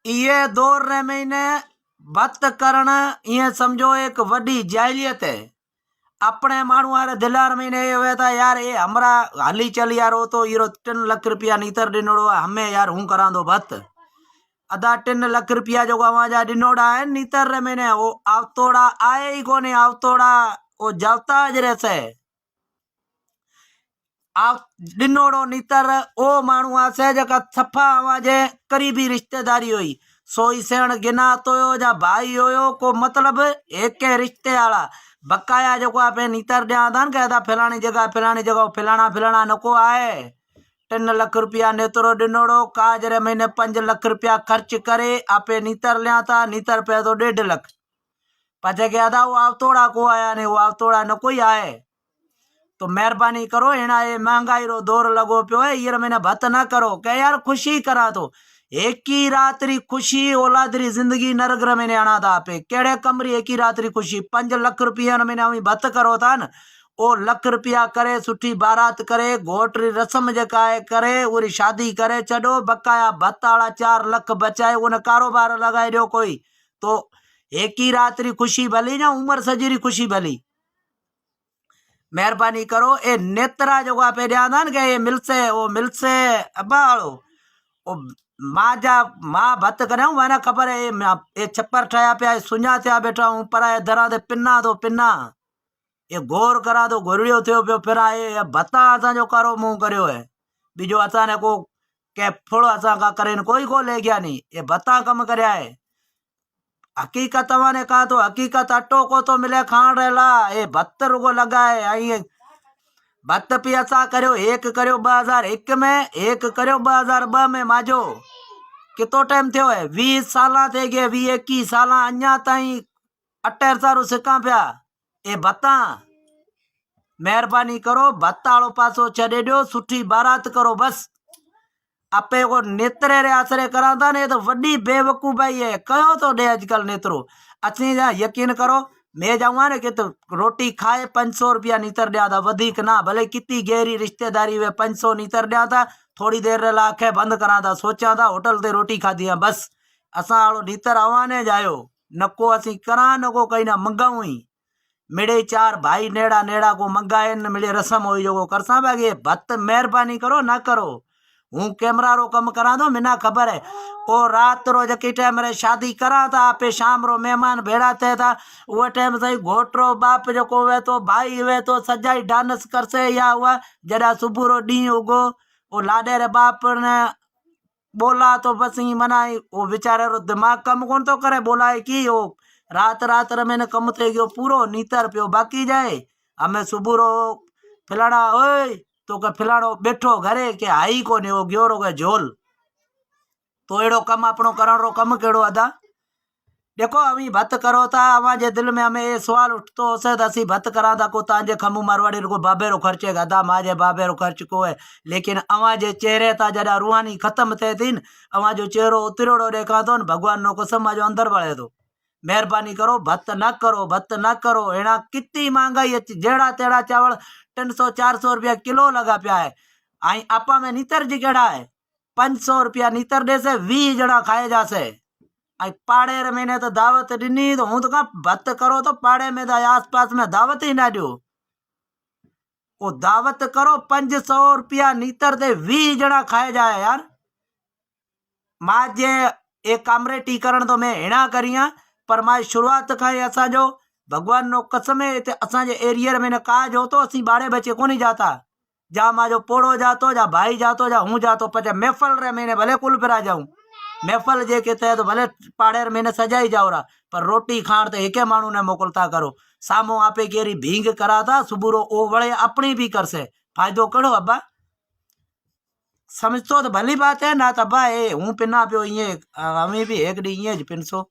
ये दौर रे महीने भत करण ये समझो एक वडी जायलियत है। अपने मानू यार दिलार महीने हुए था यार ये हमरा हाली चल यार वो तो हीरो 3 लाख रुपया नीतर डिनोड़ो हमें यार हूँ करा दो भत अदा 3 लाख रुपया जो जा डिनोड़ा है नीतर रे महीने वो आवतोड़ा आए ही कोने आवतोड़ा वो जावता ज रहसे आप डिनोड़ो नीतर ओ मानू आसे जका सफा आवाजे करीबी रिश्तेदारी हुई सोई सेण गिना तो जा भाई हो को मतलब एक के रिश्ते आला बकाया जो आप नीतर दिया था कहता फलानी जगह फलाना फलाना नको आए 3 लाख रुपया नेतरो डिनोड़ो काज रे महीने 5 लाख रुपया खर्च करे आपे नीतर लिया था नीतर पे तो 1.5 लाख पचे क्या था वो आवतोड़ा को आया नहीं वो आवतोड़ा न कोई आए तो मेहरबानी करो एना ये महंगाई रो दौर लगो पियो है ये मैंने भत ना करो क्या यार खुशी करा तो एक ही रात्रि खुशी औलादरी जिंदगी नरग्र मैंने आना था आपे केड़े कमरी एक ही रात्रि खुशी 5 लाख रुपया मैंने अभी भत करो था न ओ लाख रुपया करे सुठी बारात करे घोटरी रस्म जकाए करे उरी शादी करे चढ़ो बकाया भत आला 4 लाख बचाए उन कारोबार लगाए दो कोई तो एक ही रात्रि खुशी भली ना उम्र सजीरी खुशी भली मेहरबानी करो ए नेत्रा जो आप ध्यान के ये मिलसे अबाड़ो ओ माँ जा माँ भत करे मैंने खबर है ये छप्पर ठाया पे सुञा थिया बैठा हूँ पर धरा दे पिन्ना दो पिन्ना ये घोर करा दो घोरियो थियो पियो फिर ये भत्ता असा जो कारो मुंह करियो है बीजो असा ने को के फुल असा का करे कोई को ले गया नहीं ये भत्ता कम करया है हकीकत ने कहा तो हकीकत अटो को तो मिले खान रहला ये भत्त रुगो लगाए आई भत्त पी असा करो एक करो 2001 में एक करो 2002 में माजो कितो टाइम थियो है 20 साल थे गए 20-21 साल अञा ताई 18 सारू सिका पिया ए भत्ता मेहरबानी करो भत्ता वालो पासो छड़े दो सुठी बारात करो बस आपे को नेत्रे रे आसरे करा था ने तो वडी बेवकूफाई है कहो तो दे आजकल नेत्रो अच्छी जा यकीन करो मैं जाऊंगा ने कि तो रोटी खाए 500 रुपया नीतर दिया था वधिक ना भले कितनी गहरी रिश्तेदारी वे 500 नीतर दिया था थोड़ी देर रे लाखे बंद करा था सोचा था होटल ते रोटी खाधी है बस असा वालो नीतर आवाने जायो नको असी करा नको कहीं ना मंगाऊ ही मेरे 4 भाई नेड़ा नेड़ा को मंगाए मेरे रस्म हो जो करसा बागे भत मेहरबानी करो ना करो हूँ कैमरा रो कम करा दो मिना खबर है ओ रात रो जकी टाइम रे शादी करा था आपे शाम रो मेहमान भेड़ा थे था वो टाइम सही घोटरो बाप जो को वे तो भाई वे तो सजाई डांस करसे या हुआ जरा सुबह रो डी उगो वो लाडे रे बाप ने बोला तो बस ही मनाई वो बेचारे रो दिमाग कम कौन तो करे बोला है कि वो रात रात रे मैंने कम थे गयो पूरो नीतर पियो बाकी जाए हमें सुबह रो फलाना ओए तो के फिलाड़ो बैठो घरे के आई को नहीं वो गयो रो के झोल तो एड़ो कम अपनो करण रो कम केड़ो अदा देखो अभी भत करो था हमारे दिल में हमें ये सवाल उठतो से असी भत करा था को तांजे खमू मारवाड़ी को बाबे रो खर्चे गदा माजे बाबे रो खर्च को है लेकिन अवाजे चेहरे था जरा रूहानी खत्म थे थी अवा जो चेहरो उतरोड़ो देखा तो भगवान नो कसम जो अंदर बढ़े तो मेहरबानी करो भत न करो एना कितनी महंगाई जेड़ा तेड़ा चावल 300-400 रुपया किलो लगा पिया है आई आपा में नीतर जी केड़ा है 500 रुपया नीतर दे से 20 जणा खाए जासे आई पाड़े रे मैंने तो दावत दिनी तो हूं तो कहा भत करो तो पाड़े में आस पास में दावत ही ना दो वो दावत करो 500 रुपया नीतर दे 20 जणा खाए जाए यार माजे एक कामरे टीकरण तो मैं हेणा करिया पर मां शुरुआत खाई असा जो भगवान नो कसम है असा एरिया में काज हो तो असी बाड़े बचे को नहीं जाता जा माजो पोड़ो जातो जा भाई जातो जा हूँ जातो पचे महफल रे मैंने भले कुल फिरा जाऊं महफल जे के तहत भले पाड़े मैंने सजाई जाओ रहा पर रोटी खाण तो एक मानू ने मोकलता करो सामो आपे केरी भींग करा था सुबह रो ओ वड़े अपनी भी करसे फायदो करो अब्बा समझतो तो भली बात है ना तब्बा ए हूँ पिना पियो ये हमें भी एक डी ये पिनसो